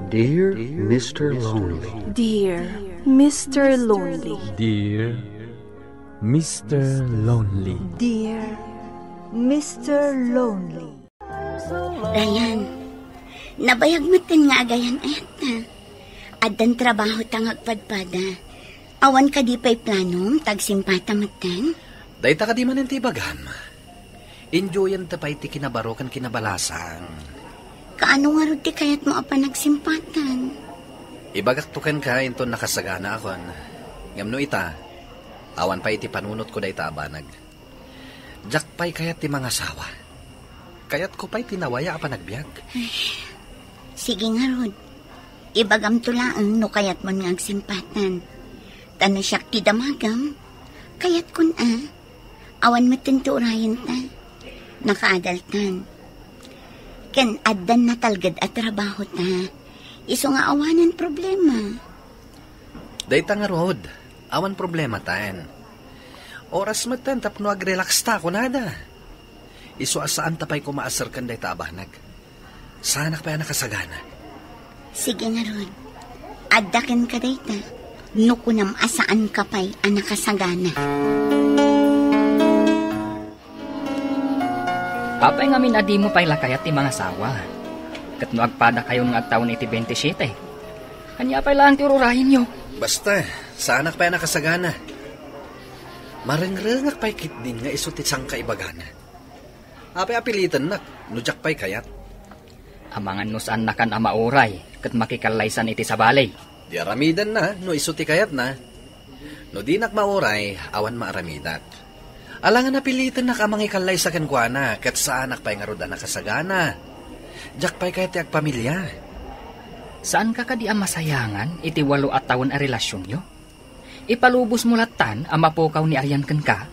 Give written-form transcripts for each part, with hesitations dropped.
Dear Mr. Lonely. Dear Mr. Lonely. Dear Mr. Lonely. Dear Mr. Lonely. Ryan, nabayagmatan nga agayan ayat na. Adan trabaho tangag padpada. Awan ka di pa'y planom, tagsimpata matan. Dayta ka di man ti bagam. Enjoyan ta pa'y ti kinabarokan kinabalasan. Kaano nga rin ti kayat mo apa nagsimpatan? Ibagaktukan ka into nakasagana akon. Ngamno ita, awan pa iti panunot ko dayta abanag. Jak pa'y kayat ti mga sawa. Kayat ko pa'y tinawaya apa nagbiag. Ay, sige nga Rod. Ibagam tulaan no kayat mo nagsimpatan. Tano siya ti damagam. Kayat kun awan matinto urayan ta. Nakaadaltan. Ken addan na talgad at trabaho ta. Iso nga awanan problema. Dayta nga Rod, awan problema taen. Oras matan tapno ag-relax ta ko nada. Iso asaan tapay ko maasar kan dayta abanag. Sana pa yan nakasagana. Sige nga Rod. Addaken ka dayta. Nukunam asaan ka pa'y anakasagana. Apay nga minadi mo pa'y lakayat ti mga sawa. Kat no agpada kayo ng agtaon iti 27. Kanya pa'y lang ti ururahin nyo. Basta, sana pa yan nakasagana. Marengrengak pa'y kit din nga iso ti sangka ibagana. Apay apilitan nak, nujak pa'y kayat. Amangan no saan na kan amauray, kat makikalaysan iti sabalay. Di aramidan na, no iso ti kayat na. No di nak mauray, awan maaramidat. Alangan napilitan na kamang ikalay sa kankwana, kat sa anak pa'y nga roda nakasagana. Jak pa'y kaya ti agpamilya. Saan ka kadi ang masayangan, iti 8 taon a relasyon nyo? Ipalubos mo latan, ang mapukaw ni Aryan ken ka?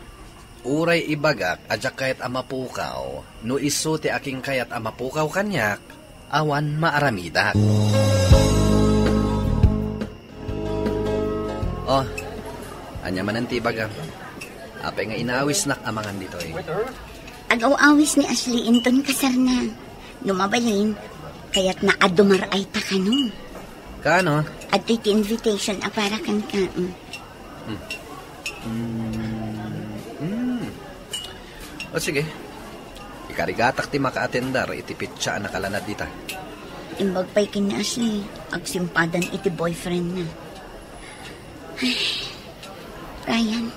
Uray ibagak, ajak kayat ang mapukaw, no iso ti aking kayat ang mapukaw kanyak, awan maaramidat. Oh, anya man ang tibagam. Apay nga inaawis nak amangan dito eh. Agaw-awis ni Ashley inton kasar na. Numabalin, kaya't na adumar ay takanong. Kano? At iti invitation a para kan ka. O sige. Ikarigatak ti maka-atendar, itipit siya nakalanad dita. Imbag pa'y kin ni Ashley, agsimpadan iti boyfriend na. Ay, Ryan,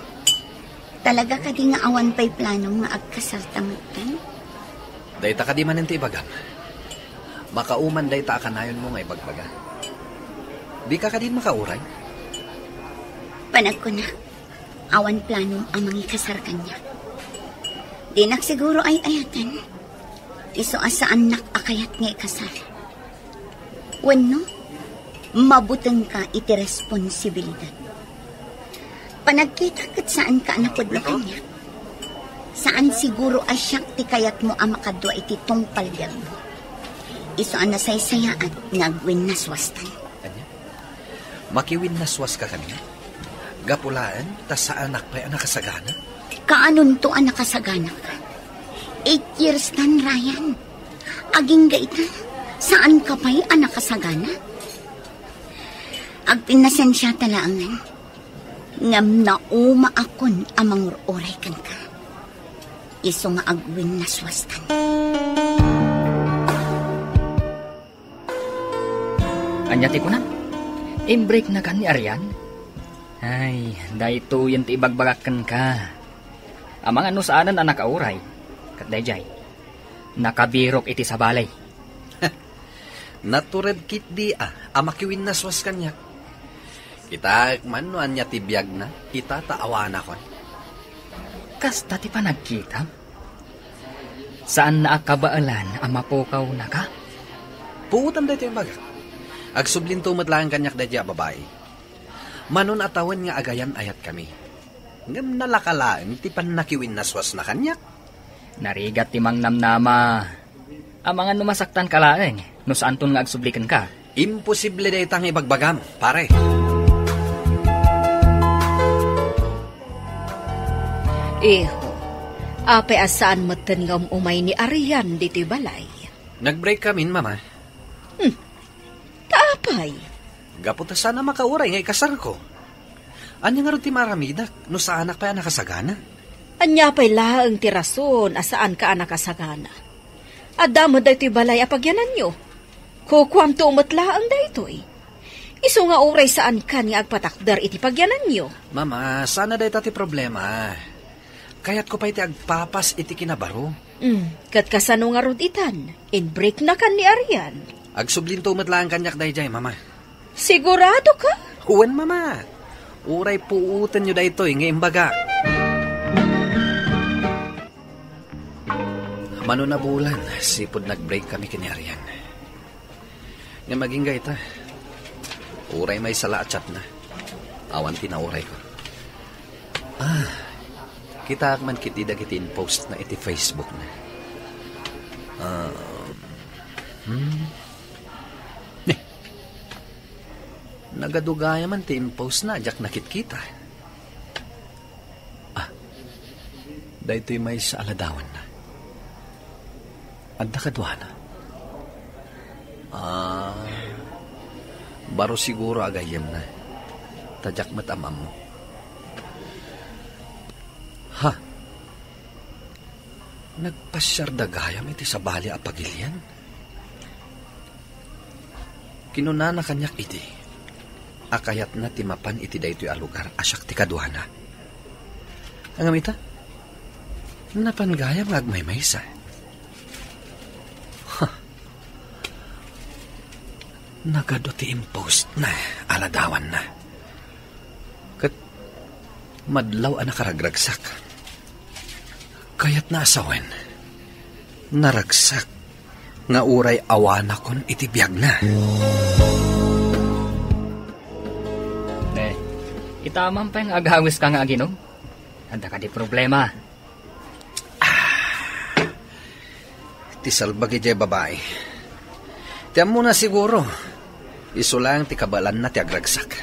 talaga ka di nga awan pa'y plano nga agkasartamatan? Dayta ka di man ti ibagam. Makauman dayta kanayon mo nga ibagbaga. Di ka din makauray? Panag ko na, awan plano ang mangikasar kanya. Di nak siguro ay ayatan. Iso asaan nak akayat nga ikasar. Wano, mabutan ka iti responsibilidad. Panagkita kat saan ka anapod na kanya. Saan siguro asyak ti kayat mo ang makadwa iti tungpalbyag mo. Iso ang nasaysayaan nagwin naswastan. Anya? Makiwin naswas ka kanya? Gapulaan, tas sa anak pa'y nakasagana? Kaanon to ang nakasagana ka? 8 years tan, Ryan. Aging gaita, saan ka pa'y ang nakasagana? Agpinasan siya talaangan. Ngam na umaakon amang oray kan ka. Iso nga agwin naswastan. Anyati ko na. Imbreak na kan ni Aryan. Ay, dahito yan ti ibagbagakan ka. Amang ano saanan ang nakauray. Kat dayjay, nakabirok iti sa balay. Natured kit di amakiwin naswas kanya. Kita man no anya tibiyag na, kita taawana ko. Kasta ti pa nagkita? Saan na akabaalan ang mapukaw na ka? Puutam dito yung baga. Agsublinto matlaan kanyak dadya babae. Manon atawan nga agayan ayat kami. Ngam nalakalaan ti pan nakiwin naswas na kanyak. Narigat ti mang namnama. Amangan numasaktan kalaeng, no saan ton nga agsublikan ka? Imposible day tang ibagbagam, pare. Iho, ape asaan matengam umay ni Aryan dito balay? Nag-break kami, mama. kay? Gaputa sana makauray nga ikasar ko. Anya nga ron ti maramidak, no sa anak pa nakasagana? Anya pa'y laang tirason asaan ka nakasagana. Adamo da ito'y balay apagyanan nyo. Kukwam to umatlaang da ito'y. Iso nga oray saan kan nga agpatakdar iti pagyanan nyo. Mama, sana day tati problema. Kaya't ko pa iti agpapas iti kinabaro. Kat kasano nga rod itan, in break na kan ni Arian. Agsublinto umatlaang kanyak day jay, mama. Sigurado ka? Huwan, mama. Uray puutan nyo day ito'y nga imbaga. Mano na bulan, sipod nag-break kami kini Arian. Nga maging gaita. Uray may sala at chat na. Awan tinauray ko. Kita man kiti dagitin post na iti Facebook na. Nagadugaya man ti post na, jak nakit-kita. Dahito may sa aladawan na. Adda kadwa na. Baro siguro agayem na. Tadyak matamam mo. Ha? Nagpasyar dagayam iti sa bali apagilyan? Kinunana kanyak iti. Akayat na timapan iti daytoy alugar asyak ti kadwana. Ang amita? Napangayam agmaymaysa. Nagado ti impost na, aladawan na. Kat madlaw ang nakaragragsak. Kaya't naasawen, naragsak, nga uray awana kon itibiyag na. Itamang pa yung agawis ka nga aginom. Handa ka di problema. Ti salbagi jay babae. Tiyan mo na siguro. Iso lang ti kabalan na ti agragsak.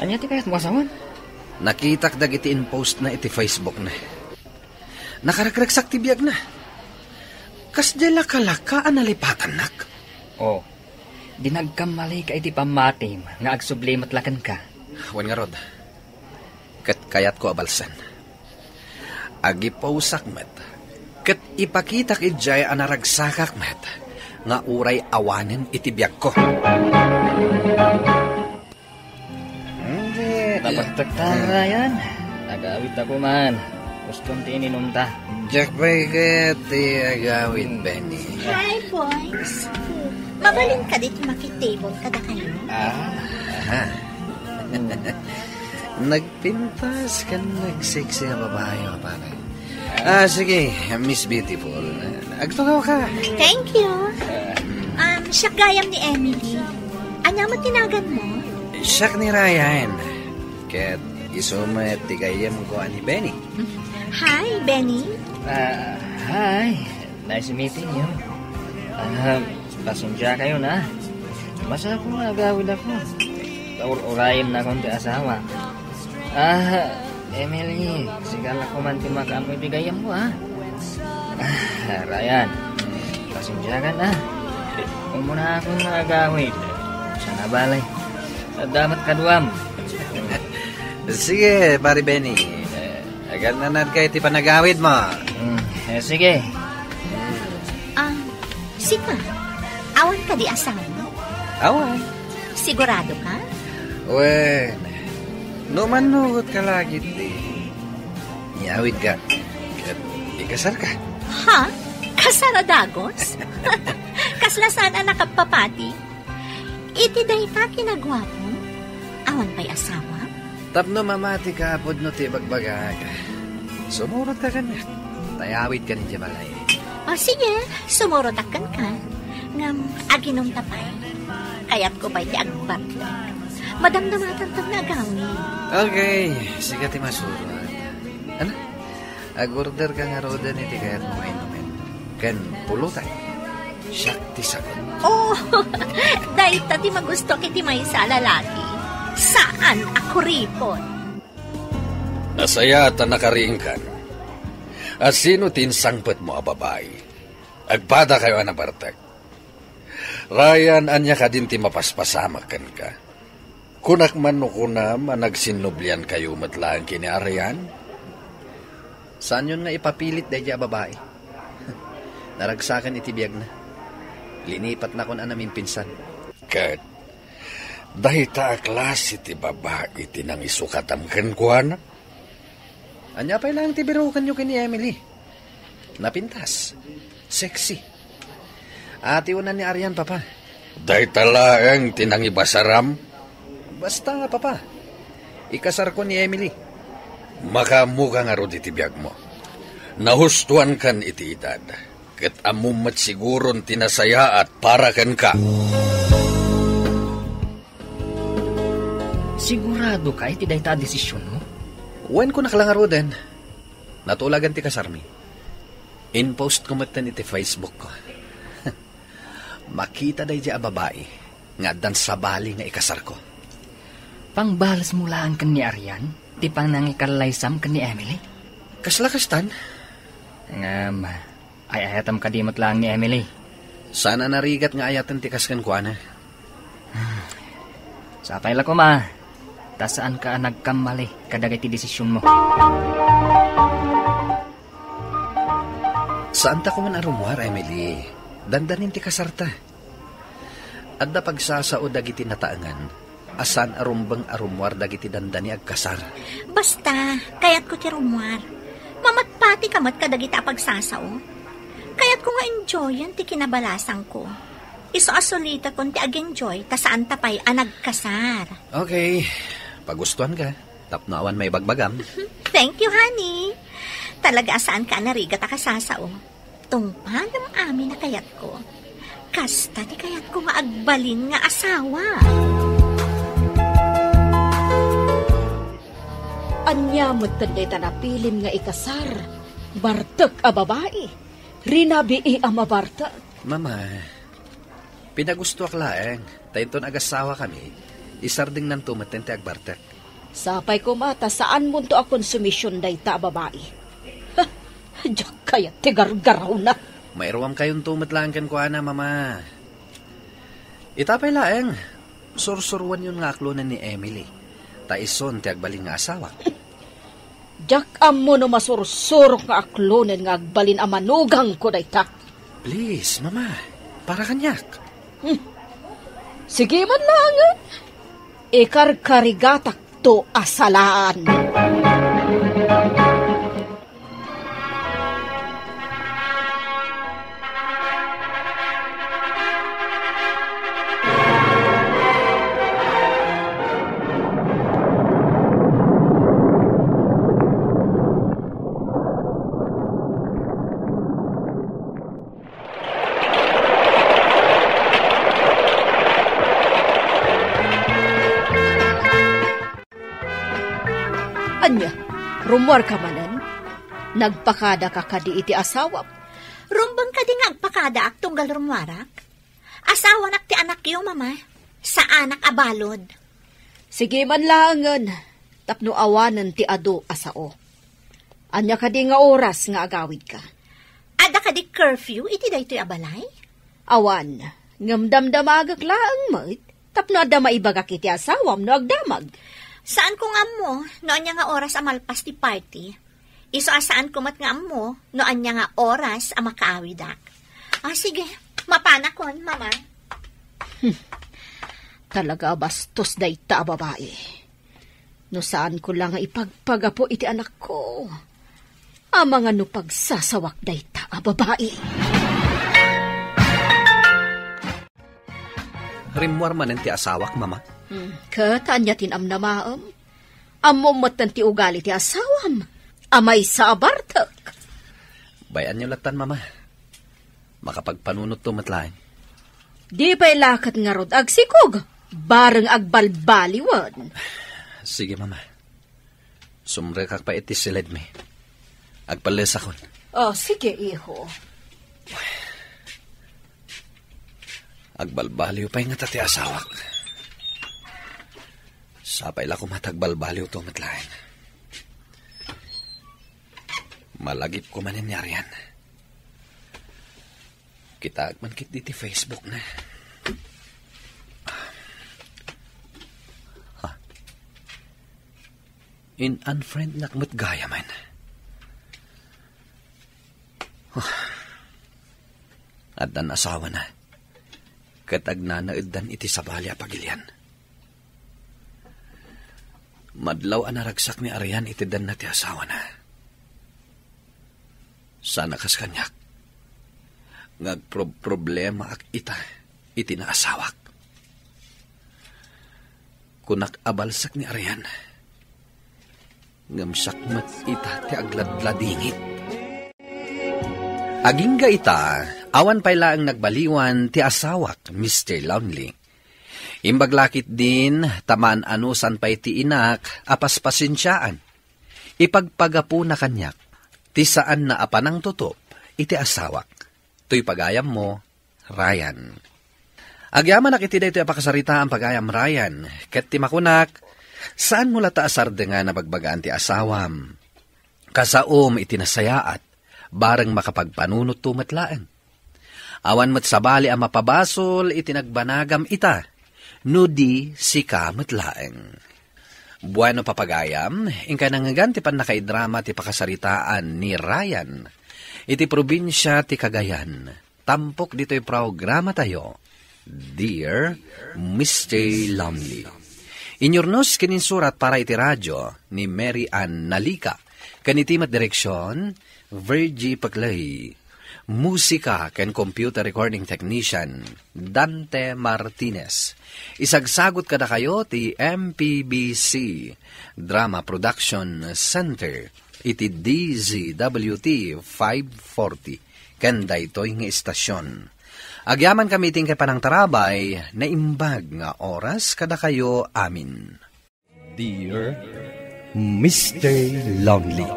Anya ti kayat mo asawan? Nakitak dagiti in post na iti Facebook na. Nakaragragsak ti biyag na. Kas di lakalaka analipatan nak. Dinagkamali ka iti pamatim nga agsublimat lakan ka. Wan nga rod. Kat kayat ko abalsan. Agipaw met. Kat ipakitak ijay anaragsakak met. Nga uray awanin itibiyag ko. Hindi. Napagtagtara yan. Nagawit ako man. Gustong tininunta. Jack Bagat, di agawit, Benny. Hi, boys. Mabalin ka dito makitable kada kayo. Nagpintas ka nagseksi na babae, pare. Sige, Miss Beautiful. Agtugaw ka. Thank you. Siya gayam ni Emily. Anya mo tinagan mo? Siya ni Ryan. Kat isumet tigayam ko ani Benny. Hi, Benny. Hi. Nice meeting you. Pasensya kayo na. Masa ako agawid ako. Taur-urayin na akong asawa. Emily, sigala ko man timakamoy tigayam mo, ha? Ryan, pasensya ka na. Kung muna akong nagawid, sana balay. Damat kaduam. Sige, pare Benny. Agal na kayo ti panagawid mo. Sige. Sika, awan ka di asawa mo? Awan. Sigurado ka? Wen, numanugot ka lagi di. Iawid ka. Ikasar ka. Ha? Kasaradagos? Kaslasan ang nakapapati? Iti day ka kinagwapo? Awan pa'y asawa? Tapno mamati ka apod no ti bagbagag. Sumurot ka kanya. Tayawid ka ni Jabalay. Sige, sumurot-akan ka. Ngam, aginom tapay. Kaya't ko ba'y ti agbat. Madamdamatan tag nagawin. Okay, sige ti masurot. Ano? Ag-order ka nga roda ni ti kaya't mo inumin. Ken pulutan. Siyak ti sagot. Dahil ti magusto kiti may sa lalaki. Saan ako ripon? Nasaya ta nakaringkan. At sino tinsangpet mo a babae? Agpada kayo anabartag. Ryan, anya ka din ti mapaspasamakan ka. Kunak man no kunam, nagsinlublian kayo matlaan kini Arian. Saan yun nga ipapilit dahil babae? Naragsakan itibiyag na. Linipat na kun namin pinsan. Kat, dahil ta klase ti babae tinang isukatamkan ko na? Anya pa lang tibirukan nyo kini Emily. Napintas. Sexy. Ati unan ni Arian, papa. Dahil talaang tinang ibasaram? Basta nga, papa. Ikasar ko ni Emily. Makamuka nga ro ditibiyag mo. Nahustuan kan iti edad. Kat amumat siguron tinasaya at para kan ka. Sigurado ka iti dayta desisyon mo? Wen ko nakalangaro din. Natulagan ti kasarmi. In-post ko matan iti Facebook ko. Makita day diya babae nga dan sa bali nga ikasar ko. Pangbalas mo lang kan ni Arian, ti pang nangikalaysam kan ni Emily? Kaslakastan? Ngam, ay ayatam kadimot lang ni Emily. Sana narigat nga ayatan ti kaskan ko na. Sapay la ko ma, tasaan ka nagkamali kadagay ti desisyon mo. Saan ta ko man arumwar, Emily? Dandanin ti kasarta. Adda pagsasao dagiti nataangan, asan arumbang arumwar dagiti dandani agkasar. Basta, kayat ko ti rumwar. Mamatpati kamat kadagiti pagsasao. Kayat ko nga enjoyan ti kinabalasang ko. Iso asolita kon ti ag-enjoy, ta saan tapay anagkasar. Okay, pagustuhan ka. Tapnaawan may bagbagam. Thank you, honey. Talaga saan ka narigat akasasao. Tungpal ng amin na kayat ko. Kasta ti kayat ko nga agbalin nga asawa. Anya mo't tanday tanapilim nga ikasar. Bartek a babae. Rinabi a mabartek. Mama, pinagusto ak laeng. Tainton agasawa kami. Isarding nan tumaten ti agbartek. Sapay ko mata saan mo to a konsumisyon dayta babae. Diyak kaya tigar-garaw na. Mayroam kayong tumatlangan ko, ana, mama. Itapay laeng. Sursurwan yun nga aklunan ni Emily. Taison ti agbalin nga asawa. Diyak amo no masursurok nga aklunan nga agbalin a manugang ko dayta. Please, mama. Para kanyak. Sige man lang. Ikar-karigatak to asalaan. Anya, rumwar ka manan? Nagpakada ka kadi iti asawa. Rumbang ka di nga agpakada ak tunggal rumwarak. Asawa nak ti anak yo, mama. Sa anak abalod. Sige man langan. Tapno awanan ti ado asao. Anya ka di nga oras nga agawid ka. Ada ka di curfew iti daytoy abalay? Awan, ngamdamdamagak laang mo't. Tapno ada maibagak iti asawam no agdamag. Saan ko nga mo, noon niya nga oras amalpas ti party? Iso asaan ko mat nga mo, noon niya nga oras amakaawidak. Sige, mapanakon, mama. Talaga bastos dayta babae. No saan ko lang nga ipagpagapo iti anak ko. Amang ano pagsasawak dayta babae. Rimwar manen ti asawak, mama. Katanya tinamnamaam. Amom matan ti ugali ti asawam. Amay sa abartak. Bayan nyo latan, mama. Makapagpanunot to matlaeng. Di pa'y lakat nga rod agsikog. Bareng agbalbaliwan. Sige, mama. Sumrekak pa itis silid mi. Agpalis akon. Sige, iho. Agbalbaliw pa nga tati asawak. Sapay la kumatagbalbaliw to matlaeng. Malagip ko manin yarian. Kita agmankit diti Facebook na. In-unfriend nakmat gaya man. At dan asawa na. Katag na naeddan iti sabalya pagilyan. Madlaw anaragsak ni Arian iti dan na ti asawa na. Sana kas kanyak. Problema ak ita iti na asawak. Kunak abalsak ni Arian. Ngamsak mat ita ti agladladingit. Agingga ita, awan pay laang nagbaliwan ti asawak, Mr. Lonely. Imbaglakit din, tamaan anusan pay ti inak, apas pasinsyaan. Ipagpagapu na kanyak, ti saan na apanang tutop, iti asawak. Tuy pagayam mo, Ryan. Agyaman nak iti dayto apakasarita ang pagayam Ryan, ket ti makunak, saan mo lata asarde nga nabagbagaan ti asawam? Kasaom iti nasayaat, bareng makapagpanunot tumatlaan. Awan mat sabali ang mapabasol, itinagbanagam ita, nudi si kamatlaeng. Bueno papagayam, ingka nangagan ti pan nakaidrama ti pakasaritaan ni Ryan, iti probinsya ti Cagayan. Tampok dito'y programa tayo, Dear Mr. Lonely. Inyornos kininsurat para iti radyo ni Mary Ann Nalika, kanitimat direksyon, Virgie Paglahi. Musika ken computer recording technician, Dante Martinez. Isagsagot kada kayo ti MPBC Drama Production Center, iti DZWT 540, ken daytoy nga istasyon. Agyaman kami ting kay panang tarabay, na imbag nga oras kada kayo amin. Dear Mr. Lonely.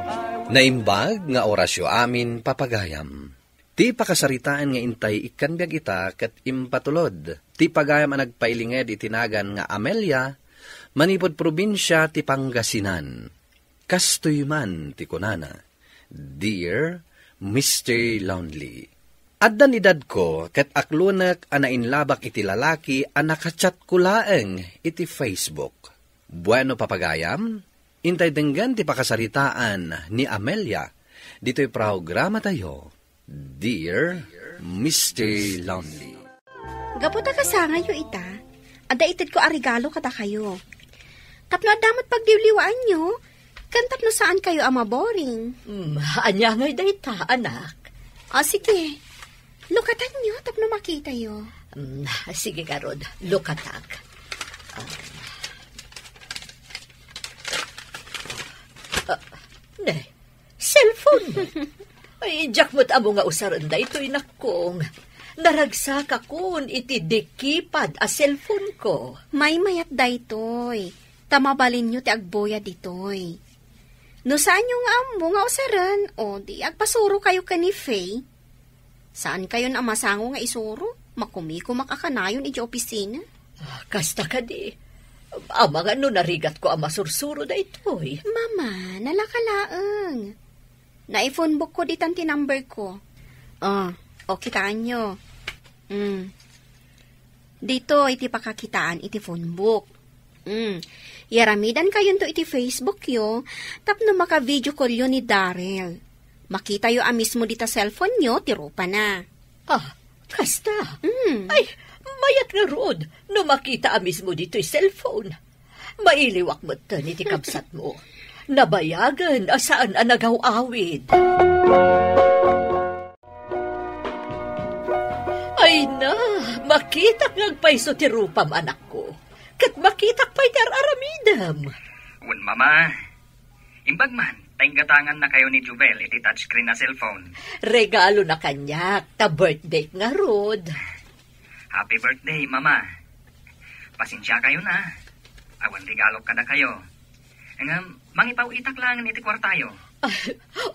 Naimbag nga orasyo amin papagayam. Ti pakasaritaan nga intay ikanbiag ita ket impatulod. Ti pagayam ang nagpailinged itinagan nga Amelia, manipod probinsya ti Pangasinan. Kastoy man ti kunana, Dear Mr. Lonely. Addan idad ko ket aklunak anainlabak iti lalaki anakachat ko laeng iti Facebook. Bueno papagayam, intay denggan ti pakasaritaan ni Amelia, dito'y programa tayo, Dear Mr. Lonely. Gaputa kasangayo ita, ada itid ko arigalo kada kayo. Tapno adamot pagdiwliwaan nyo, kantap no saan kayo amaboring. Anya ngay dayta, anak. Sige, lukatan nyo, tapno makita yo. Sige karod, lukatak. Cellphone. Ay, jakmot amo nga usaran da ito'y nakong. Naragsak akon iti dekipad a cellphone ko. May mayat da ito'y. Tamabalin nyo ti agboya dito'y. No saan yung amo nga usaran, o di agpasuro kayo ka ni Faye? Saan kayo na masango nga isuro? Makumiko makakanayon iti opisina? Kasta ka di. Ama nga no narigat ko ang masursuro da ito'y. Mama, nalakalaang. Na-phone book ko ditan ti number ko. Kitaan nyo. Dito, iti pakakitaan iti phone book. Yaramidan kayon to iti Facebook yo, tapno maka-video call yo ni Daryl. Makita yo mismo dita cellphone nyo, tirupa na. Kasta? Ay, mayat nga rod, no makita mismo dito yung cellphone. Mailiwak mo tan iti kabsat mo. Nabayagan asaan ang nagaw-awid. Ay na, makitak ngagpaiso ti rupam anak ko. Kat makitak pa'y aramidam. Un mama, imbag man, tainggatangan na kayo ni Juvel iti touchscreen na cellphone. Regalo na kanyak, ta birthday nga rod. Happy birthday, mama. Pasensya kayo na. Awan regalo kada kayo. Mangipaw itak lang iti kwartayo.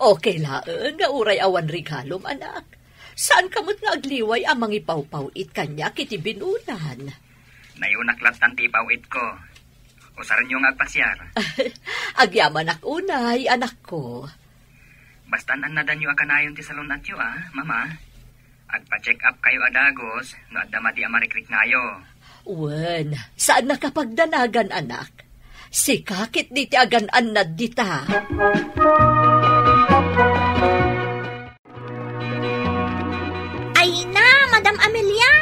Okay lang, nga uray awan regalom, anak. Saan kamot nga agliway ang mangipaw-paw-it kanya kiti binunan? Nayunaklat ng tipaw-it ko. Usaran nyo nga agpasyar. Agyaman unay, anak ko. Bastan an nadan nyo akanayon ti salon at yo, mama. Agpa-check up kayo adagos, no adama di amarikrik ngayo. Wen, saan nakapagdanagan, anak? Si kakit di ti aganan na dita. Ay na, Madam Amelia.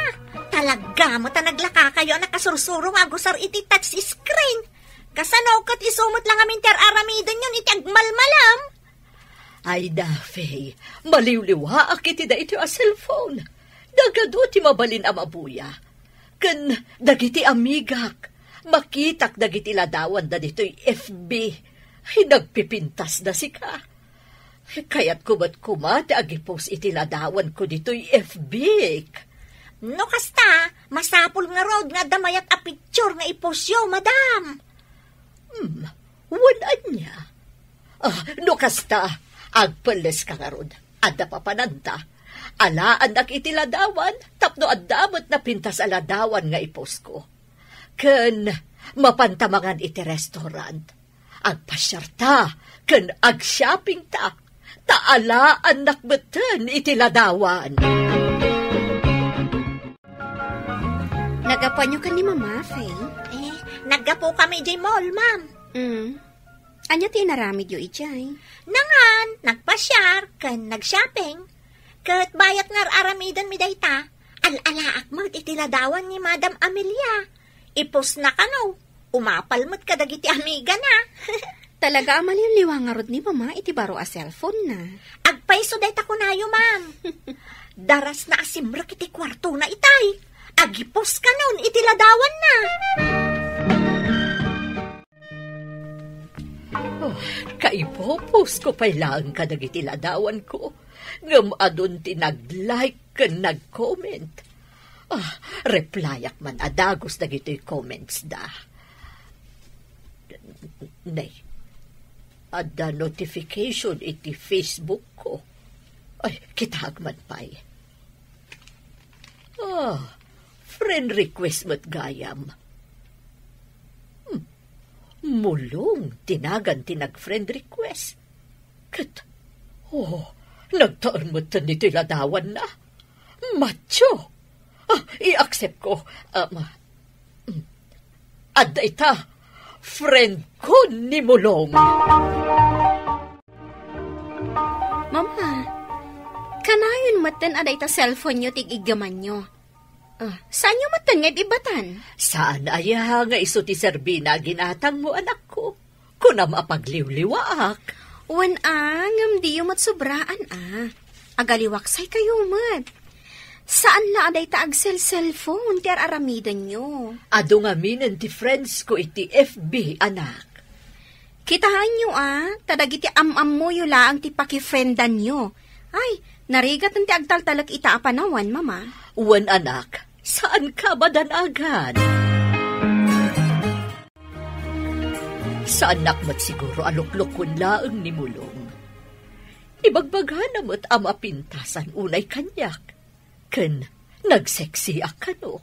Talaga mo ta naglaka kayo nakasursurong agusar iti touch screen. Kasano kat isumot lang amin ter aramidan yun iti agmalmalam. Ay da, Faye, maliwliwa akiti da iti a cellphone. Dagado ti mabalin a mabuya. Ken dagiti amigak. Makitak dagiti ladawan da dito'y FB. Ay nagpipintas da si ka. Kaya't kumat-kumat agipost iti ladawan ko dito'y FB. No kasta, masapul nga rod nga damayat a picture nga iposyo, madam. Wala niya. No kasta, agpales ka nga rod. Adda pa pananta. Alaan ak iti ladawan, tapno addamot na pintas a ladawan nga ipost ko. Ken mapantamangan iti restaurant. Agpasyar ta, ken ag-shopping ta. Taalaan nakbeten iti ladawan. Nagapan nyo ka ni Mama, Faye? Naggapo kami jay mall, ma'am. Anya ti naramid yo ijay? Nangan, nagpasyar, ken nag-shopping. Ket bayat ngar aramidan mi dayta. Al-alaak mo iti ladawan ni Madam Amelia. Ipos na kano. Umapalmat ka dagiti amiga na. Talaga maliwliwa nga rod ni Mama iti baro a cellphone na. Agpaiso dayta ko nayo, ma'am. Daras na asimrak iti kwarto na itay. Agipos ka nun iti ladawan na. Kaipopos ko pa lang kadag iti ladawan ko. Ngam adun ti nag-like ken nag-comment. Replyak man adagos dagitoy comments da. Nay, adda notification iti Facebook ko. Ay, kitag man pa'y. Friend request mo't gayam. Mulong, tinagan tinag-friend request. Kat, nagtaan mo nito ladawan na. Macho. I-accept ko. Adda ita, friend ko ni Mulong. Mama, kanayon matan aday ta cellphone nyo tig-igaman nyo. Saan nyo matan nga ibatan? Saan aya nga iso ti Serbina ginatang mo anak ko? Kunam apagliw-liwaak. Wan ngam di yung matsobraan Agaliwaksay kayo mat. Saan na aday ta cellphone ti aramidan nyo? Ado nga minen ti friends ko iti FB anak. Kitahan nyo tadag iti am-am mo yung laang ti pakifriendan nyo. Ay, narigat ang ti agtaltalak ita apanawan, Mama. Wan anak, saan ka ba danagan? Saan nakmat siguro aluklukon laang ni Mulong. Ibagbaghan namat ang mapintasan unay kanyak. Ken, nagseksi akano.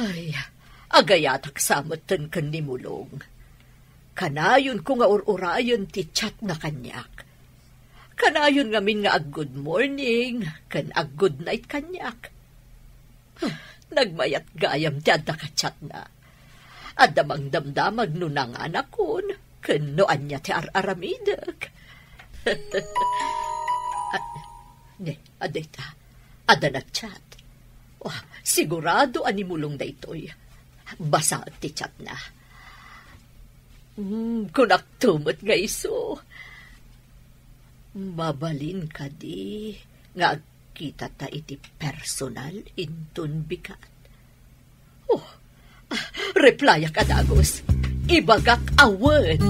Ay, agayatak samatan kan ni Mulong. Kanayon ko nga ururayon ti chat na kanyak. Kanayon nga min nga ag-good morning, kan ag-good night kanyak. Nagmayat gayam ti adda ka chat na. Adda mang damdamag no nang anakon, kan noan niya ti araramidag. Adita, adda nag-chat. Sigurado animulong da ito'y. Basa ti chat na. Kunaktumot nga iso. Mabalin ka di nga kita ta iti personal intun bikat. Replya ka dagos. Ibagak awan.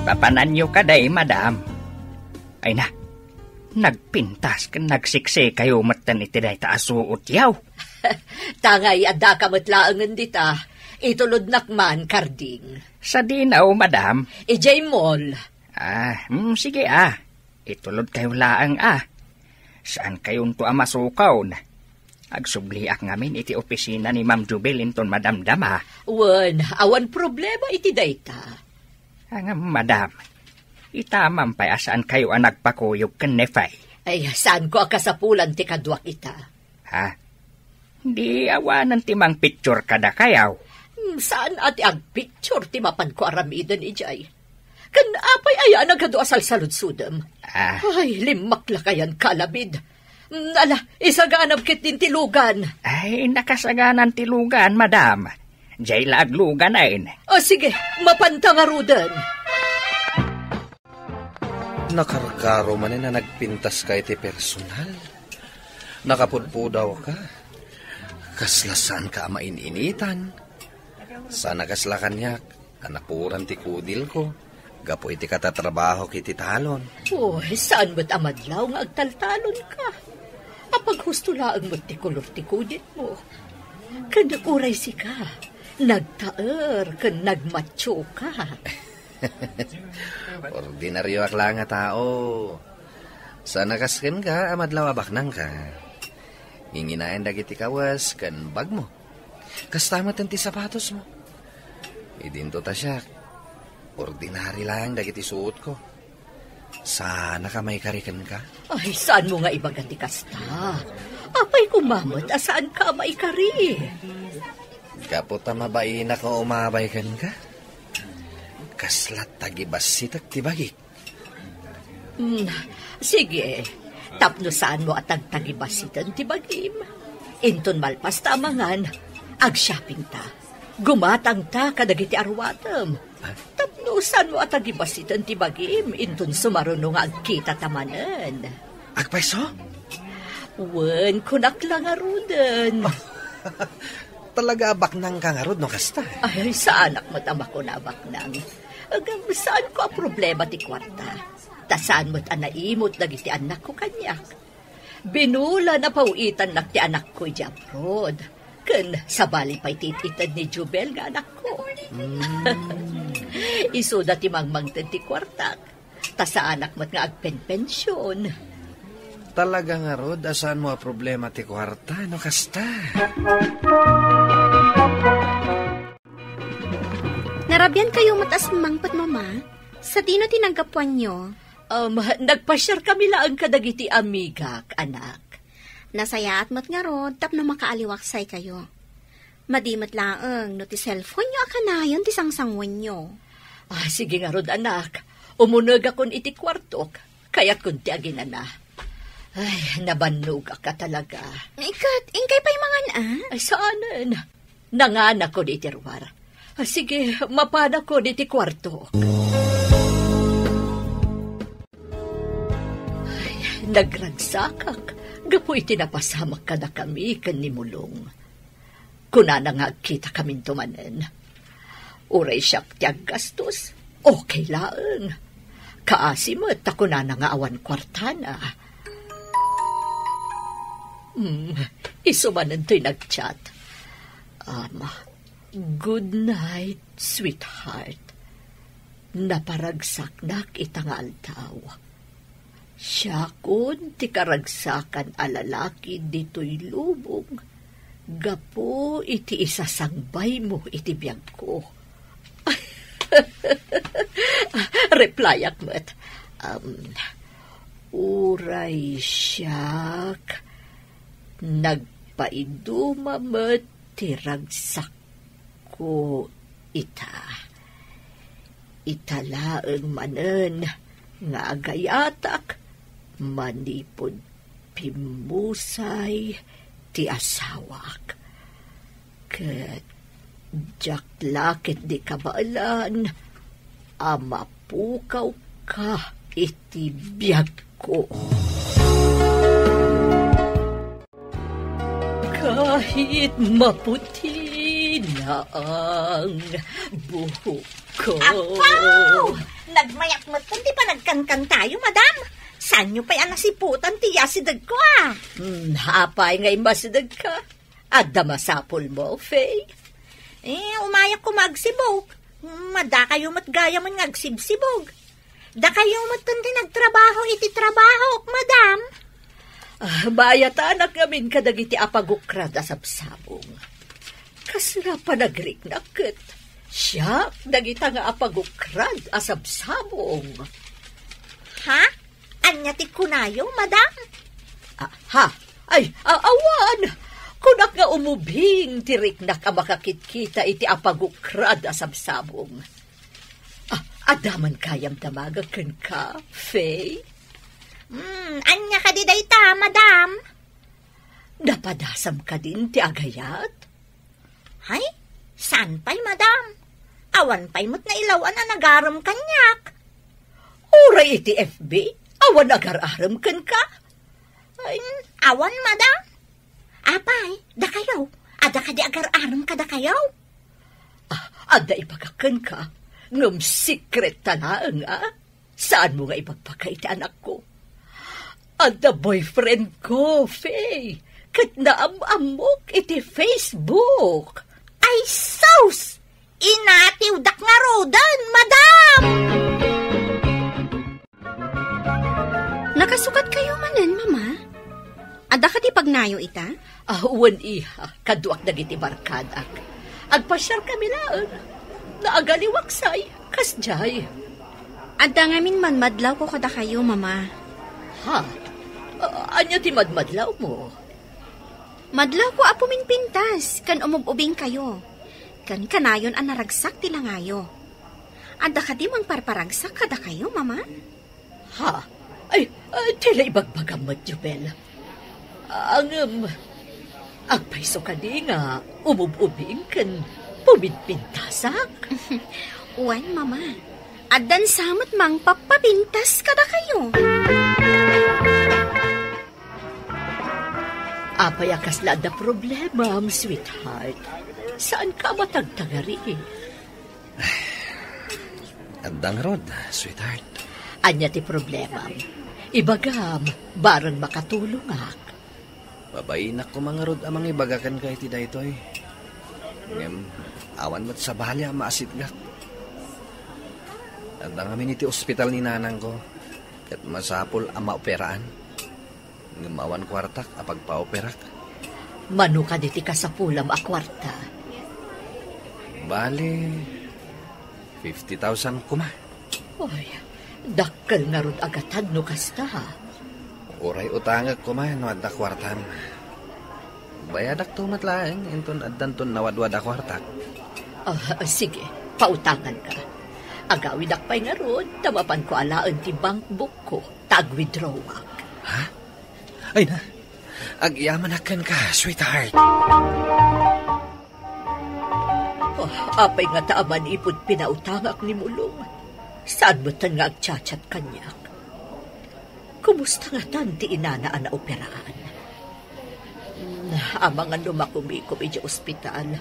Papananyo ka day, madam. Ay na, nagpintas ka nagsiksi kayo matan iti day taasuot yaw. Tangay adda ka matlaangan dita. Itulod nakman, karding. Sa dinaw, madam. Ijay mall. Sige Itulod kayo laang Saan kayong to masukaw na? Agsubliak ngamin iti opisina ni Ma'am Jubel inton madamdama. Awan problema iti dayta. Madam, itamam pa'y asaan kayo nagpakuyog ken nefay. Ay, saan ko akasapulan ti kadwak ita? Di awanan ti mang picture kada kayaw. Saan ati ang picture ti mapan ko aramidan ijay? Kan apay aya nagado asal saludsudem. Ay, limak lakayan kalabid. Ala, isaganap kit din tilugan. Ay, nakasaganan tilugan, madam. Jay laaglugan ain. O sige, mapantangarudan. Nakarkaro man na nagpintas ka iti personal. Nakapudpudaw ka. Kaslasan ka maininitan. Sana kasla kanyak, anapuran ti kudil ko. Gapo iti katatrabaho kiti talon. Saan mo't amadlaw nga agtaltalon ka? Apag husto laang mo't ti kulor ti kudil mo. Kanaguray si ka. Nagtaer, kan nagmacho ka. Ordinaryo akla nga tao. Sana kasken ka, amadlaw abaknang ka. Nginginayan dagiti kawas, kan bag mo. Kastamat ti sapatos mo. Idinto ta siya. Ordinary lang dagiti suot ko. Sana ka may karikan ka. Ay, saan mo nga ibagati kasta? Apay kumamot, asaan ka may kari? Kapot na mabain ako umabay kan ka. Kaslat tagibasit at tibagik. Sige, tapno saan mo at tagtagibasitan tibagim. Inton malpas tamangan, ag-shopping ta. Gumatang ta kadagiti arwatam. Tapno saan mo at tagibasitan tibagim. Inton sumarunong agkita tamanan. Agpaiso? Wen, kunak lang arudan. Talaga baknang kangarod no kasta. Ay, sa anak mo tama ko na baknang. Hanggang saan ko ang problema ti kwarta? Tasaan mo't anaimot nagiti anak ko kanyak. Binula na pauitan nak ti anak ko Japrod. Kan sabali pa'y tititan ni Jubel nga anak ko. Isuda ti mangmangtan ti kwartak. Tasa anak mo't nga agpenpensyon. Talaga nga rod, asaan mo ang problema ti kwarta no kasta? Narabyan kayo matas mangpat, mama? Sa tino tinanggapuan nyo? Nagpasyar kami lang kadagiti amigak, anak. Nasaya at mat nga rod, tapno makaaliwaksay kayo. Madimat laang, no ti cellphone nyo akanayon ti sangsangwan nyo. Sige nga rod, anak. Umunag akon iti kwartok, kaya't kunti agin na. Ay, nabannog ka talaga. Ikat, ingkay pa'y mangan Ay, saanan? Nanganak ko di tirwar. Sige, mapana ko di ti kwarto. Ay, nagragsakak. Gapoy tinapasamak ka na kami kanimulong. Kuna na nga kita kaming tumanen. Uray siyak tiyag gastos. Okay lang. Kaasimot ako na nga awan kwartana. Isumanan to'y nag-chat. Good night, sweetheart. Naparagsak itangal tao. Siya kun ti karagsakan alalaki dito'y lubong. Gapo iti isasangbay mo iti biyag ko. Reply akmat. Uray siyak. Nagpaidumamat tiragsak ko ita. Italaang manen nga agayatak manipod pimusay ti asawak. Ket jaklakit di kabaalan amapukaw ka iti biyag ko. Kahit maputi na ang buhok ko. Apaw! Nagmayak mo di pa nagkankan tayo, madam? Saan nyo pa'y anasiputan ti yasidag ko, Hapay nga'y masidag ka. At damasapol mo, Faye. Umayak ko magsibog. Mada kayo matgaya man ngagsibsibog. Da kayo matunti nagtrabaho iti trabaho, madam. Bayat anak namin kadagiti apagukrad asabsabong. Kasra pa nagrik nakit. Siya, dagita nga apagukrad asabsabong. Ha? Anya ti kunayo, madam? Ay, awan! Kunak nga umubing, tirik na ka makakitkita iti apagukrad asabsabong. Adaman kayam damagakan ka, Faye? Anya ka di dayta, madam? Napadasam ka din ti agayat? Hay, saan pa'y, madam? Awan pa'y mo't na ilawan na nagaram kanyak. Uray iti FB, awan agar-aram kan ka? Ay, awan, madam? Apay, da kayaw. Ada ka di agar-aram ka da kayaw? Ada ipagakan ka. Ngam secret talaan nga. Saan mo nga ipagpaka iti anak ko? Ada boyfriend ko, Faye. Kat naamamok iti Facebook. Ay, sus! Inatiw dak nga rodan, madam! Nakasukat kayo manan, mama? Ada ka di pagnayo ita? Uwan iha, kaduak dagiti barkadak. Agpasyar kami laan. Naagaliwaksay, kasjay. Ada ngamin man madlaw ko kada kayo, mama. Ha? Anya ti madmadlaw mo? Madlaw ko apo minpintas, kan umububing kayo. Kan kanayon ang naragsak tila ngayo. Ada ka di mang parparagsak kada kayo, mama? Ha? Ay, tila ibagbagam mo, Jubel. Ang agpaiso ka di nga, umububing kan puminpintasak. Uwan, mama. Adan samot mang papapintas kada kayo. Apay akasla da problema, sweetheart. Saan ka matagtagari? Andang rod, sweetheart. Anya ti problema. Ibagam, barang makatulong ak. Babainak ko mga rod amang ibagakan ka iti daytoy. Ngem, awan mo't sa bahalya maasit gak. Andang amin iti ospital ni nanang ko. Kat masapol ang maoperaan. Ngem awan kwartak apag paoperak. Manu ka diti ka sa pulam a kwarta. Bale, 50,000 kuma. Oy, dakkel nga rod agatan no kasta. Uray utangag kuma no adda kwartam. Bayadak tumatlaeng inton addan ton nawadwada kwartak. Sige, pautangan ka. Agawid akpay nga rod, tamapan ko alaan ti bank book ko, tag-withdraw ak. Ha? Ay na, agyamanakan ka, sweetheart. Apay nga taaman ipod pinautangak ni Mulong. Saan mo tan nga agchat-chat kanyak? Kumusta nga tan ti inanaan na operaan? Amang nga lumakumikom iti ospital,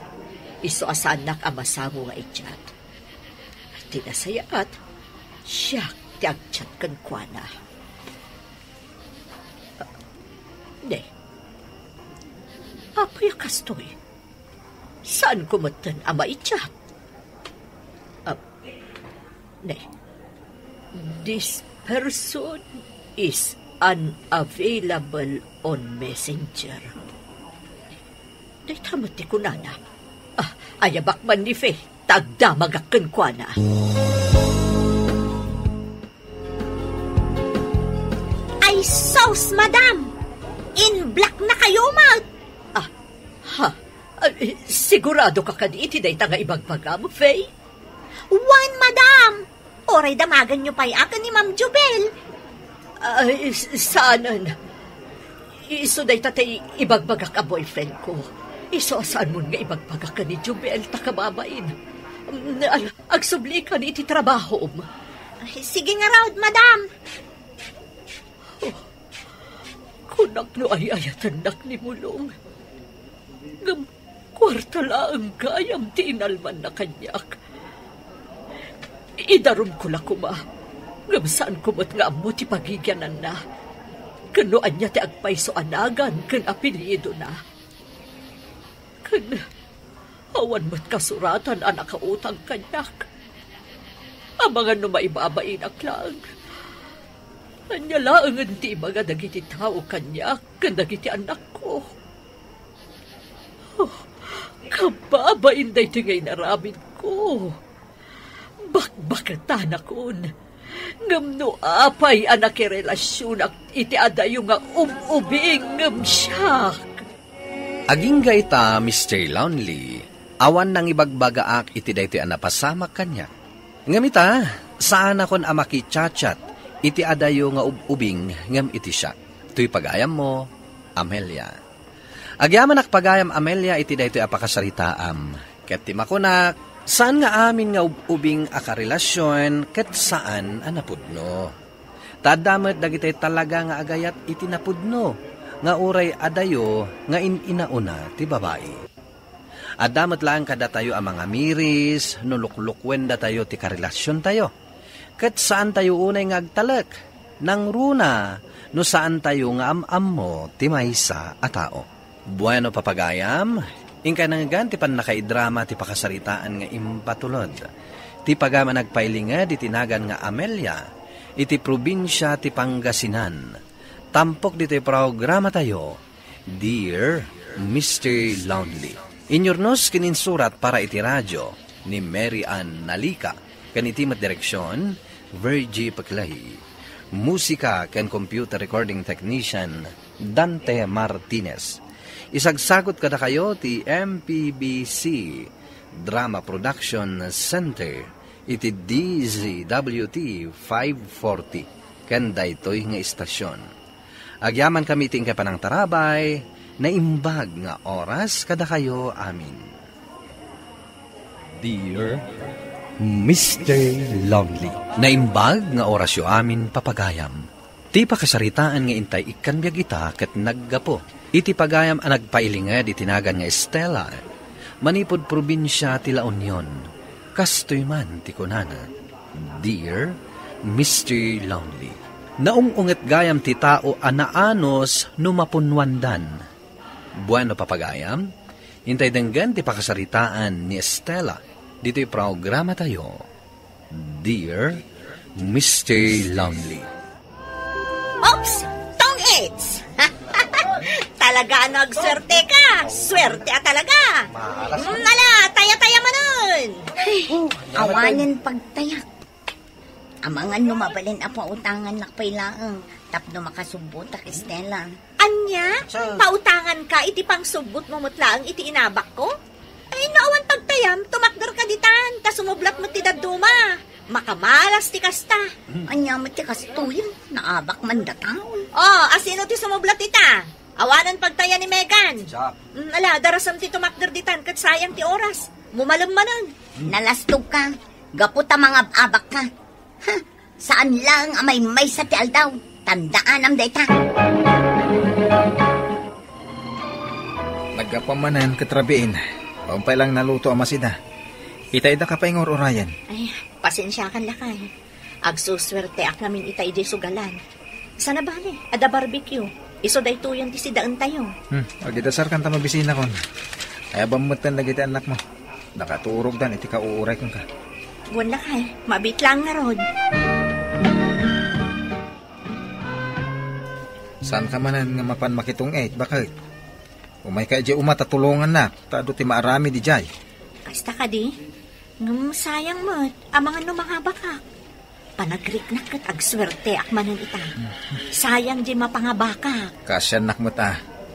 iso asanak amasamo nga itchat. Tinasayat, siya ti agchat kan kuana. Apay kastoy. Saan kumatan ama itchat? This person is unavailable on Messenger. Tamot ti kunana. Ayabak man ni Fe, tagdamagakan kwa na. Ay, sauce, madam! In black na kayo, Maut! Sigurado ka kaditi day tanga ibagbagam, Fe? One, madam! Oray damagan niyo pa'y akin ni Ma'am Jubel. Saanan? Iso day tatay ibagbagak a boyfriend ko. Iso saan mo nga ibagbagak ka ni Jubel takababain. Agsubli ka ni iti trabaho. Sige nga raw, madam. Kunak no ay ayatanak ni Mulong. Ngam kwarta laang kayam tinalman na kanyak. Idarum ko la kuma. Ngam saan kumot nga amo ti pagigyanan na. Kanuan niya ti agpaiso anagan kan apelyido na. Kan awan mo't kasuratan anak kautang kanyak. Abangan no maibabain aklang. Anya laangan ti mga dagiti tao kanyak kan dagiti anak ko. Kababain day tingay naramid ko. Bakbakatan akon. Ngam no apay anak relasyon ak iti adayo nga umubing ngam siyak. Aging gaita, Mr. Lonely, awan nang ibagbagaak iti daytoy anapasamak kanya. Ngamita, saan akon amakichat iti adayo nga ubing ngam iti siya. Tuy pagayam mo, Amelia. Agyaman pagayam Amelia iti daytoy apakasaritaam. Ket ti makunak, saan nga amin nga ubing akarelasyon ket saan anapudno. Tadamet dagiti talaga nga agayat iti napudno. Nga uray adayo nga inauna ti babae. Adamat lang kada tayo ang mga miris, nuluklukwen da tayo ti karelasyon tayo. Kat saan tayo unay nga agtalak, nang runa, no saan tayo nga am mo ti maysa a tao. Bueno papagayam, ingka nanggan ti pan nakaidrama ti pakasaritaan nga impatulod. Ti pagama nagpailinga di tinagan nga Amelia, iti probinsya ti Pangasinan. Tampok dito yung programa tayo, Dear Mr. Lonely. Inyornos kininsurat para iti radyo ni Mary Ann Nalika. Kanitimat direksyon, Virgie Paclay. Musika ken computer recording technician, Dante Martinez. Isagsagot kada kayo ti MPBC Drama Production Center iti DZWT 540 ken daytoy nga istasyon. Agyaman kami ting kapanang tarabay, na imbag nga oras kada kayo amin. Dear Mr. Lonely. Naimbag nga oras yo amin papagayam. Ti pakasaritaan nga intay ikan biyag ita ket naggapo. Iti pagayam ang nagpailingad itinagan nga Estela. Manipod probinsya ti La Union. Kastoy man ti kunana. Dear Mr. Lonely. Naungunget gayam ti tao anaanos numapunwandan. Bueno papagayam, hintay denggan ti pakasaritaan ni Estela. Dito'y programa tayo, Dear Mr. Lonely. Oops! Tong-its! Talaga nagswerte ka! Swerte talaga! Ala, taya-taya manon! Awanin pagtayak. Amangan lumabalin apo utangan nakpailaang tapno makasubot ak Estela. Anya? Pautangan ka, iti pang subot mo mutlaang iti inabak ko? Ay, naawan pagtayam, tumakder ka ditan, ta sumublat mo ti daduma. Makamalas ti kasta. Anya mo ti kastuyin, naabak man dataon. Oh, asino ti sumublat ita? Awanan pagtaya ni Megan. Ala, darasam ti tumakder ditan, kat sayang ti oras. Mumalam manan. Nalastog ka, gaputa mga abak ka. Ha, saan lang amay may sa ti aldaw? Tandaan am dayta. Nagkapamanan katrabiin. Paumpay lang naluto ang masida. Itay da ka pa ingor orayan. Ay, pasensya kan lakay. Agsuswerte ak namin itay di sugalan. Sana bali, ada barbecue. Iso day tuyan ti sidaan tayo. Agidasar kan ta mabisina kon. Ay abamutan lagi ti anak mo. Nakaturog dan iti ka uuray kon ka. Buwan lakay, mabit lang nga rod. Saan ka manan nga mapan makitong 8? Bakit? Umay ka di umatatulungan na. Tado ti maarami di jay. Kasta ka di? Sayang mo, amangan no mga baka. Panagrik na kat agswerte ak manan ita. Sayang di mapangabaka. Kasyan nakmat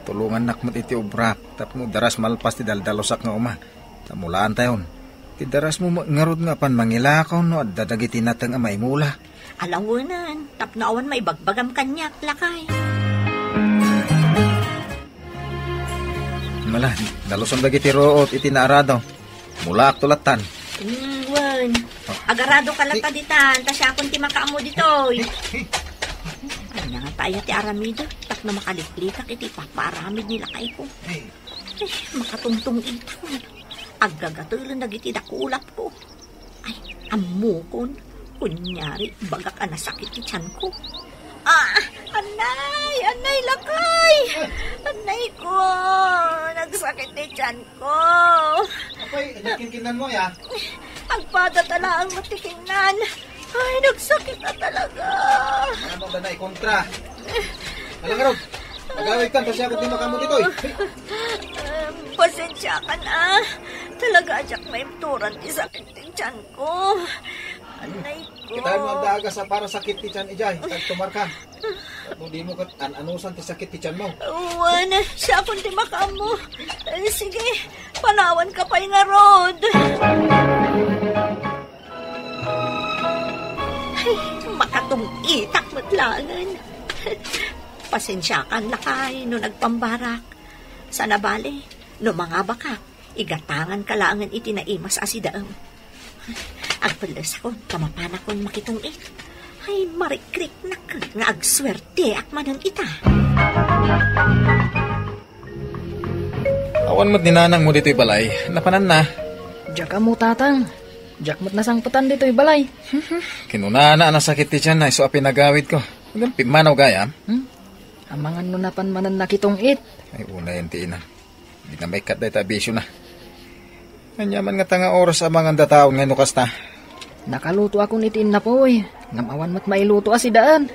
Tulungan nakmat iti ubrak. Tapno daras malpas ti daldalosak nga uma. Tamulaan tayon. Ti daras mo ngarod nga pan mangilakaw no at dadagiti natang amay mula. Alawanan, tapnaawan may bagbagam kanyak, lakay. Mala, dalusong dagiti root iti naarado. Mula aktulatan. Wan, agarado ka lang taditan, ta siya akong ti makaamo ditoy. Ay nga tayo ti aramido, tak na makaliklikak iti paparamid nila kay ko. Ay, makatungtong itawan. Agagatulan nagiti dakulap ko. Ay, amukon. Kunyari, bagak anasakit ti tiyan ko. Anay, lakay. Anay ko, nagsakit ti tiyan ko. Apay, nakinkinan mo ya? Agpada tala ang matikinan. Ay, nagsakit na talaga. Ano ba na ikontra? Alang arog, nagawid kan, pasya ko di makamu dito. Pasensya ka na. Talaga, Jack, may turan ti sakit ti tiyan ko. Anay Kita mo ang daga sa para sakit ti tiyan ijay. At tumar ka. Kung di mo kat anusan ti sakit ti tiyan mo. Uwan, siya kung di makamo. Sige, panawan ka pa nga, Rod. Ay, makatong itak matlangan. Pasensya kan lakay no nagpambarak. Sa nabali, no mga baka, igatangan kalangan itinaimas asidaam. Agpalas ako, tamapanak kon makitong it. Ay, marikrik na ka, nga agswerte at manan ita. Awan mo't ninanang mo dito'y balay. Napanan na. Diyak mo, tatang. Diyak mo't nasangpatan dito'y balay. Kinunana na sakit ti tiyan na iso a pinagawid ko. Hanggang pimanaw gaya. Amangan no napan manan nakitong it. Ay, una yan ti ina. Di na may kat dahi tabisyo na. Anyaman nga tanga oras amang anda taon nga nukas ta. Nakaluto ako nitin na po eh. Ngamawan mo't mailuto si daan.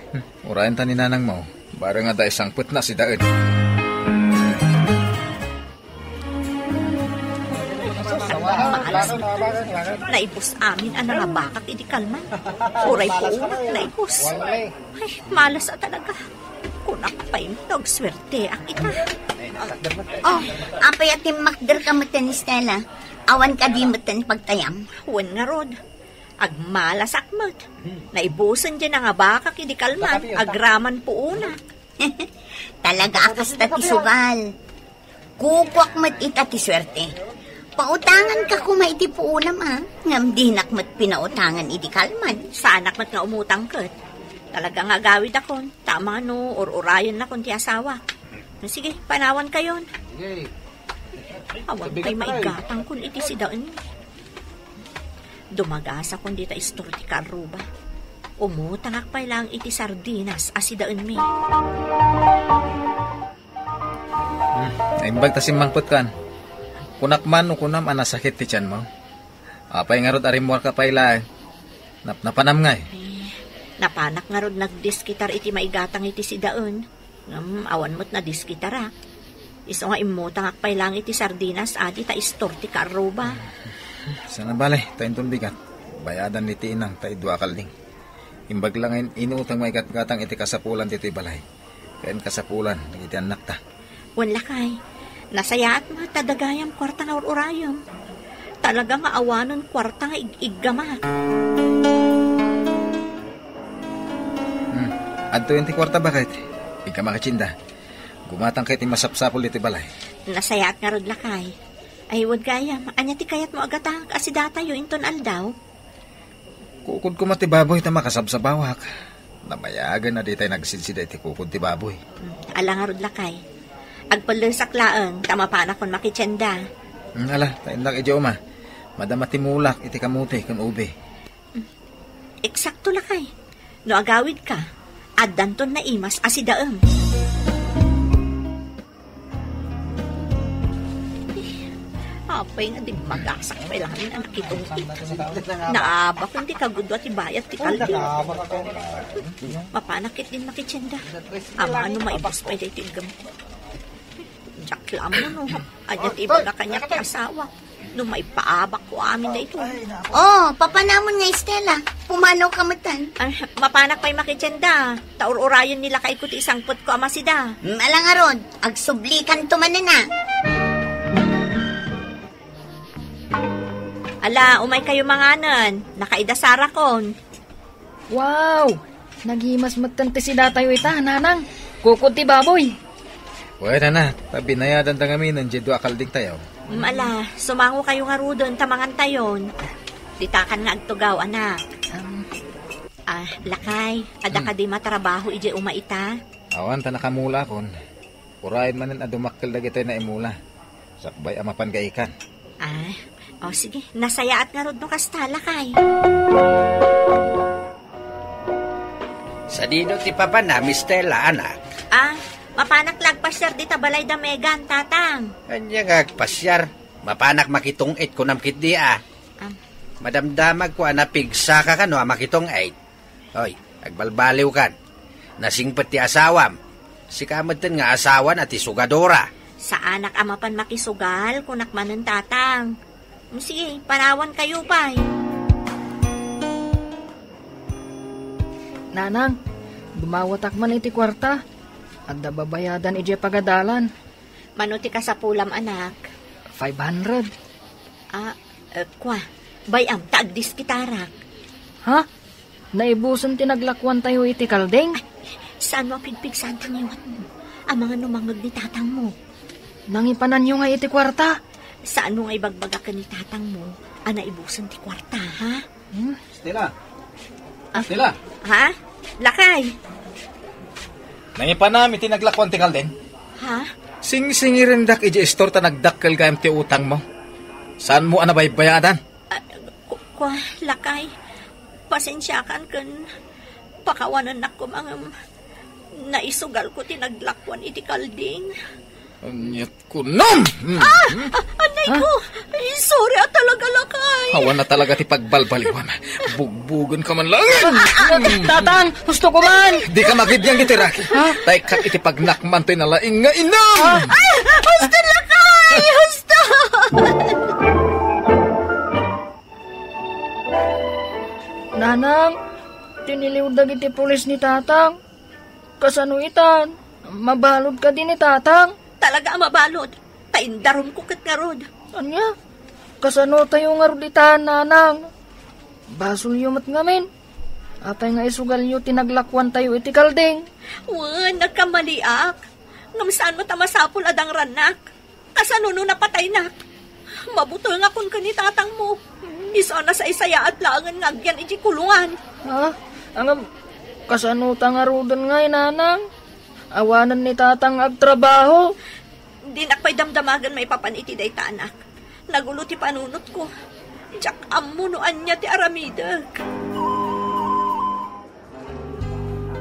Urayan ta ni nanang mo. Bara nga da isang put na si daan. Malas. Naipos amin ang nangabakak iti kalman. Uray po umat naipos. Ay, malas at talaga. Kunak pa yung nagswerte ak ita. Oh, apay at makder ka matan ni Stella. Awan ka di matan pagtayam. Huwan nga, Rod. Agmalas akmat. Naibusan dyan ang abakak iti kalman. Agraman po unak. Talaga akas ta ti sugal. Kukwak mat ita ti swerte. Pautangan ka kuma iti puunam ngam di nakmat pinautangan iti kalman. Sa anak mat nga umutang kat. Talaga nga gawid akon. Tama no, or-urayan na kon ti asawa. Sige, panawan kayon. Awan kay maigatang kun iti sidaan. Dumagasa kun di ta istor ti karuba. Umutang akpay lang iti sardinas asidaan mi. Naimbag ta simmangpot kan. Kunak man o kunam anasakit ti tiyan mo. Apay nga rod arimwar ka payla. Napanam nga eh. Napanak nga rod nagdiskitar iti maigatang iti sidaan. Awan mo't na diskitara. Iso nga imutang akpay lang iti sardinas adi ta istor ti karuba. Sana bale, tayo bigat. Bayadan ni tinang tayo dua kalding. Imbag lang inuutang maigat-gatang iti kasapulan dito balay. Kayan kasapulan, iti anak ta. Wala kay. Nasaya at mga tadagayam kwarta nga urayam. Talaga nga awanon kwarta nga igama. Adto yung ti kwarta bakit? Ika makachinda. Gumatang kay ti masapsapol iti balay. Nasaya at nga rod lakay. Ay, wad gayam. Anya ti kayat mo agatang asidata yu inton aldaw. Kukod ko mati baboy ta makasabsabawak. Namayagan na di tayo nagsinsida iti kukod ti baboy. Ala nga rod lakay. Agpalasak laang, tama pa na kon makitsenda. Ala, tayo lang idyo ma. Madama timulak, iti kamuti, kan ube. Eksakto lakay. No agawid ka, addanton na imas asidaem. Apay nga di magasak pa lang ang kitong naaba kung di kagudwa ti bayat ti kaldi. Mapanakit din makitsenda. Ama ano maibos pa iti tigam. Jack lamon no. Anyat iba na kanya asawa. No may paabak ko amin na ito. Oh, papanamon nga Estela. Pumanaw ka matan. Mapanak pa'y makitsenda. Taur-urayon nila kay kuti isang put ko amasida. Malangarod, agsublikan tumanan na. Ala, umay kayo manganan. Nakaidasara kon. Wow! Naghimas magtante si datayo ita, nanang. Kukod ti baboy. Pwede na, tabinayadan ta kami ng jedwa kalding tayo. Ala, sumango kayo nga rudon, tamangan tayon. Ditakan nga agtugaw, anak. Lakay, ada ka di matrabaho ije umaita. Awan ta nakamula kon. Purahin manin adumakkel dagi tayo na imula. Sakbay amapan gaikan. Sige, nasayaat nga rod no kasta, lakay. Sa dino ti papa na, Miss Stella, anak. Mapanak lagpasyar di tabalay da Megan, tatang. Kanya nga pasyar. Mapanak makitong 8 ko namkit di Madamdamag ko pigsa ka no makitong 8. Hoy, agbalbaliw kan. Nasingpet ti asawam. Si kamatan nga asawan at isugadora. Sa anak amapan makisugal kunak manen tatang. Sige, panawan kayo pa. Nanang, bumawatak man iti kwarta. At babayadan iti pagadalan. Manuti ka sa pulam, anak. 500. Kwa, bayam, taagdis kitarak. Ha? Naibusan tinaglakwan tayo iti kaldeng? Saan mo pigpigsan tiniwat mo? Ang mga numangag ni tatang mo. Nangipanan nyo nga iti kwarta. Saan mo nga ibagbagakan ni tatang mo? Naibusan ti kwarta, ha? Stella! Stella! Ha? Lakay! Nangipanam iti naglakwan ti kaldeng? Ha? Sing-singirin dak iji store ta nagdakkel kayam ti utang mo. Saan mo anabaybayadan? Kwa, lakay. Pasensyakan kan pakawanan na ko mga naisugal ko tinaglakwan iti kalding. Anyat ko nom! Anay ko! Sorry talaga, lakay. Hawan na talaga ti pagbalbaliwan. Bugbugan ka man lang. Tatang, gusto ko man. Di ka makidyang iti Raki. Tay kat iti pagnakman to'y nalaing nga inam. Husto, lakay! Husto! Nanang, tiniliwdag iti pulis ni tatang. Kasano itan? Mabalod ka din ni tatang. Talaga mabalod. Taindaron ko kat nga rod. Anya? Kasano tayo nga rod itan, nanang? Basol yumat ngamin. Apay nga isugal yu tinaglakwan tayo iti kalding. Nagkamaliak. Ngam saan mo tamasapol adang ranak? Kasano no napatay na? Mabutol nga kun ka ni tatang mo. Isa na sa isaya at langan nga agyan iti kulungan. Ha? Ang kasano nga rodan nga nanang? Awanan ni tatang agtrabaho. Di nakpay damdamagan may papaniti day tanak. Nagulo ti panunot ko. Diyak amunuan niya ti aramidag.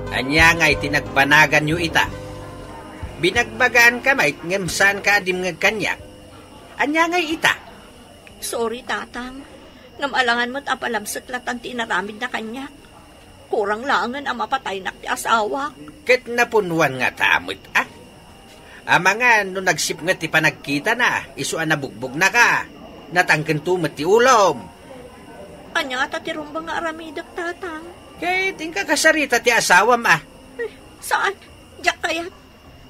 Anya nga'y tinagbanagan nyo ita. Binagbagaan ka mait ngemsan ka adim ng kanyak. Anya nga'y ita. Sorry, tatang. Ngamalangan mo't apalamsat latan ti inaramid na kanyak. Kurang langan ang mapatay na ti asawa. Ket napunuan nga tamit, Ama nga, no nagsip nga ti panagkita na, isuan na bugbog na ka. Natangken tumat ti ulom. Anya nga tatirumbang nga aramidak, tatang. Kaya tingka kasarita ti asawam, Saan? Diyak kaya?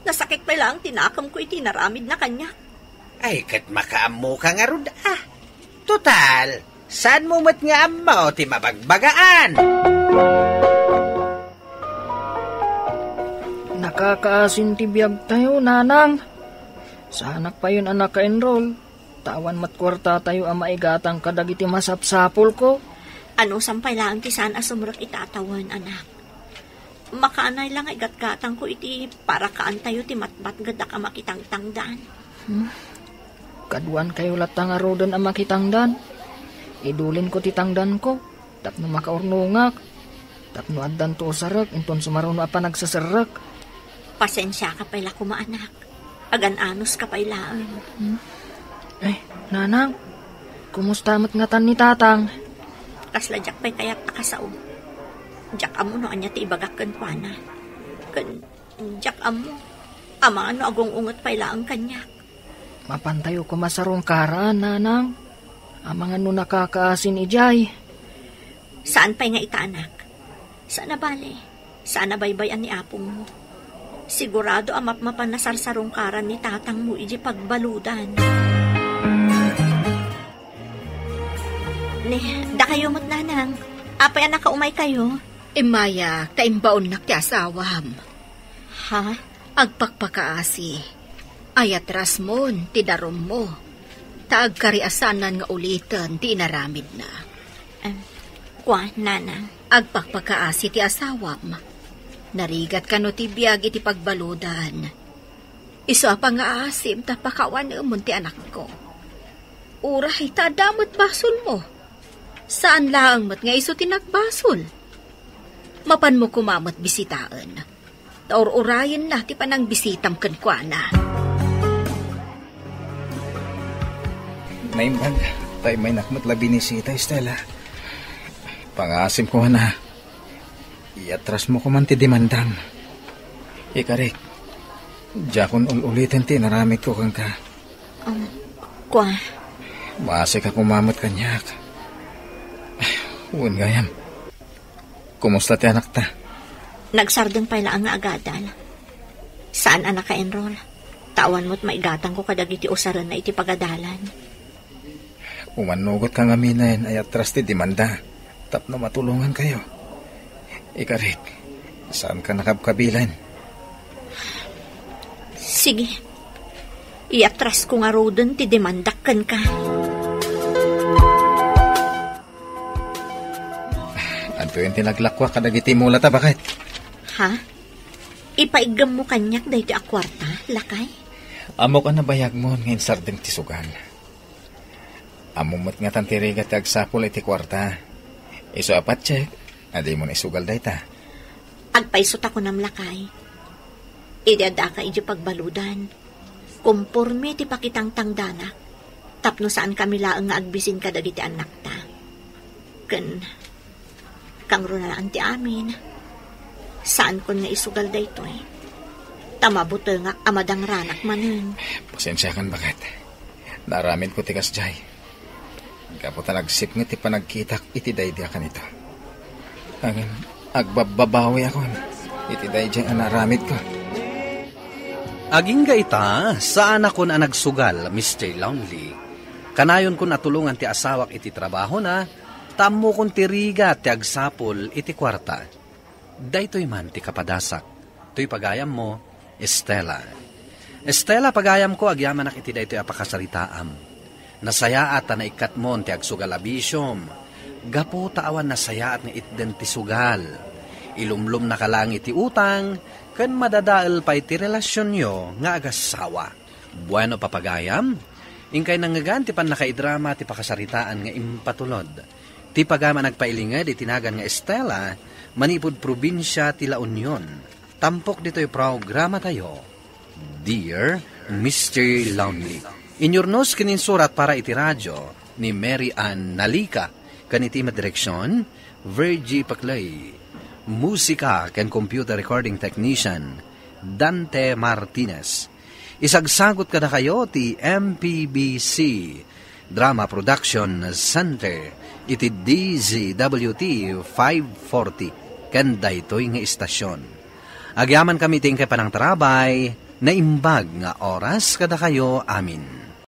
Nasakit pa lang, tinakam ko iti naramid na kanya. Ay, kat makaamu ka nga rod, Total, saan mo mat nga amaw ti mabagbagaan? Nakakaasin ti biyag tayo, nanang. Sa anak pa yun anak ka-enroll. Tawan mat kwarta tayo ang maigatang kadagiti masapsapol ko. Ano sampay lang ti saan asumurot itatawan, anak? Makaanay lang ay gatgatang ko iti para kaan tayo ti matbat gadak ang makitang tangdan. Kaduan kayo latang arodan ang makitangdan. Idulin ko ti tangdan ko. Tapno makaurnungak. Tapno addan to sarak. Inton sumaruno pa nagsasarak. Pasensya ka pala kumaanak. Agan-anos ka pailaan. Nanang. Kumusta mat nga tan ni tatang? Kasla jak pa'y kayak akasaw. Jak amo no anya ti ibagak kan pana. Kan jak amo. Ama ano agong ungot pailaan kanya. Mapantayo ko masarong karaan, nanang. Amang ano nakakaasin ijay. Saan pa'y nga ita, anak? Saan na bale? Saan na baybayan ni apong mo? Sigurado amap mapanasarsarong karan ni tatang mo iji pagbaludan. Da kayo mo't nanang. Apay anak kaumay kayo? Maya, taimbaon nak ti asawam. Ha? Agpakpakaasi. Ayat rasmon, ti darom mo. Taag kariasanan nga ulitan, ti inaramid na. Kwa, nanang. Agpakpakaasi ti asawam. Narigat ka no ti biyag iti pagbaludan. Iso pa nga asim, tapakawan umon ti anak ko. Uray, tadamot basol mo. Saan lang mat nga iso tinagbasol? Mapan mo kumamot bisitaan. Taur-urayan na ti panang bisitam kenkwana. Naimbag, tayo may nakmat labi ni Sita, Estela. Pangasim ko na. Iatras mo ko man ti dimandam. Ikarik, jakon ulitin ti naramit ko kang ka. Kwa? Maasik ka kumamot kanyak. Uwan gayam. Kumusta ti anak ta? Nagsardeng pa ilaan nga agadan. Saan anak ka-enroll? Tawan mo't maigatang ko kadag iti usaran na iti pagadalan. Umanugot ka nga minayan ay atras ti demanda. Tapno matulungan kayo. Ikarik, saan ka nakabkabilan? Sige. Iatras ko nga rodon ti demandakan ka. Anto yung tinaglakwa kadag iti mula ta, bakit? Ha? Ipaigam mo kanyak dahi ti akwarta, lakay? Amo ka na bayag mo ngayon sardeng tisugan. Amumot nga tantirigat ti agsapol iti kwarta. Iso apat check, adi mo na isugal dahi ta. Agpaisot ako nam lakay. Idada ka iti pagbaludan. Kumporme ti pakitang tangdana. Tapno saan kami laang nga agbisin ka dagiti anak ta. Kang runalaan ti amin. Saan ko nga isugal da ito eh. Tamabuto nga amadang ranak manin. Pasensya kan bakit. Naramin ko tikas jay. Kaputa nagsip nga ti panagkitak iti daydi ka nito. Ang agbababawi ako. Iti daydi ang naramit ko. Aging ga ita, saan ako na nagsugal, Mr. Lonely? Kanayon ko natulungan ti asawak iti trabaho na, tamo kon ti riga ti agsapol iti kwarta. Daytoy man ti kapadasak. To'y pagayam mo, Estela. Estela, pagayam ko, agyaman ak iti daytoy apakasaritaam. Nasaya at na ikat mo ti agsugal abisyom. Gapo taawan nasaya at nga itden ti sugal. Ilumlum na kalang iti utang, kan madadaal pa iti relasyon nyo nga agasawa. Bueno papagayam, ingkay nangagan ti pan nakaidrama ti pakasaritaan nga impatulod. Ti pagama nagpailingad itinagan nga Estela, manipod probinsya ti La Union. Tampok dito'y programa tayo. Dear Mr. Lonely. Inyornos kininsurat para iti radyo ni Mary Ann Nalika. Kaniti madireksyon, Virgie Paclay. Musika ken computer recording technician, Dante Martinez. Isagsagot kada kayo ti MPBC Drama Production Center iti DZWT 540 ken daytoy nga istasyon. Agyaman kami tingkay panang tarabay na imbag nga oras kada kayo amin.